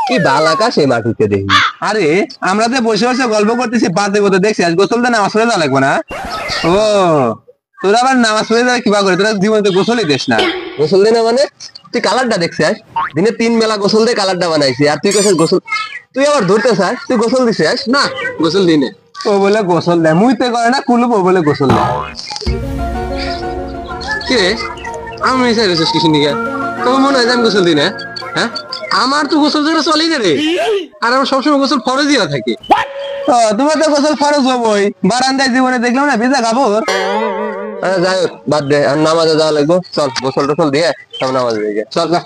কি বালাকা সে মাটিতে দেখি। আরে আমরা যে বসে বসে গল্প করতেছি বাদে কোথাও দেখছি আজ গোসল দিয়ে নামাজ পড়ে যাওয়া লাগবে না? ও তোরা আবার নামাজ পড়ে যাওয়া কিবা করে, তোরা জীবনে গোসলই দিস না। গোসল দে না মানে? তুই কালারটা দেখছিস? দিনে 3 বেলা গোসল দিয়ে কালারটা বানাইছি, আর তুই কইছিস গোসল? তুই আবার ধরতে চাস? তুই গোসল দিছিস? না গোসল দিনে ও বলে গোসল দেয়, মুইতে করে না কুলুপ ও বলে গোসল দেয়। কি রে আমি চাইছিস কিছু নিকে? তোর মনে হয় যে আমি গোসল দিই না? হ্যাঁ আমার তো গোসল ছাড়া চলেই না রে, আর আমার সবসময় গোসল ফরজই হয়ে থাকে। তোমার তো গোসল ফরজ হবই, বারান্দায় জীবনে দেখলাম না ভিজা কাপড়। যাই হোক বাদ দে, আর নামাজে যাওয়া লাগবো। চল গোসল টোসল দিয়ে সব নামাজে দিকে চল যা।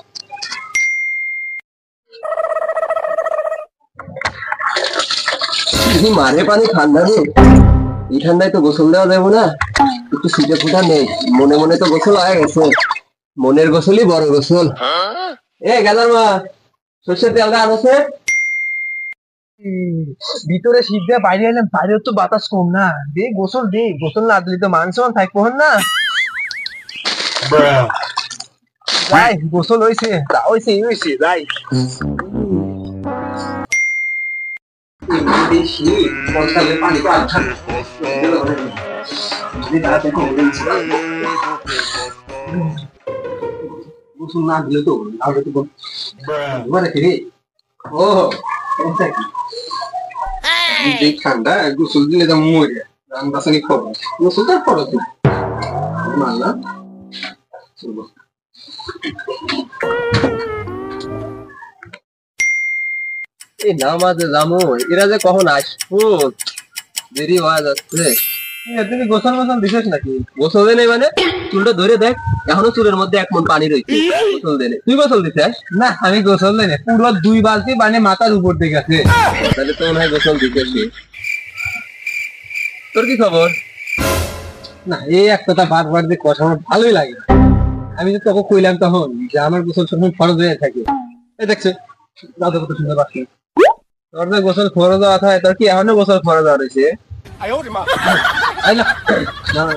মারে পানি ঠান্ডা রে, এই ঠান্ডায় তো গোসল দেওয়া যাবো না, একটু শীতে ফুটা নেই। মনে মনে তো গোসল হয়ে গেছে, মনের গোসলই বড় গোসল। এ গেলাম মা, সর্ষের তেলটা আনছে। ভিতরে শীত দিয়ে বাইরে এলাম, বাইরে তো বাতাস কম না, দে গোসল দে, গোসল না দিলে তো মান সম্মান থাকবো না। যাই গোসল হয়েছে, যা হয়েছে হয়েছে যাই। পানি তো আচ্ছা গোসল না দিলে তো ও ঠান্ডা গোসল দিলে তো মরে রান বাসানি খবর, গোসল তার খরচ না মানলা। এই নামাজে যাবো, এরা যে কখন আসবো, দেরি হয়ে যাচ্ছে। তুমি গোসল মোসল দিছিস নাকি? গোসল দেনে মানে? চুলটা ধরে দেখ, এখনো চুলের মধ্যে 1 মণ পানি রয়েছে। গোসল দেনে? তুই গোসল দিছিস? না আমি গোসল দিই না, পুরো 2 বালতি পানি মাথার উপর দিকে আছে। তাহলে তো মনে হয় গোসল দিতেছি। তোর কি খবর? না এই এক কথা বারবার যে কথা আমার ভালোই লাগে না। আমি তো তোকে কইলাম তখন যে আমার গোসল সবসময় ফরজ হয়ে থাকে। এই দেখছে দাদা কত সুন্দর বাসি, তোর যে গোসল ফরজ হওয়া থাকে, তোর কি এখনো গোসল ফরজ হওয়া রয়েছে? আই না না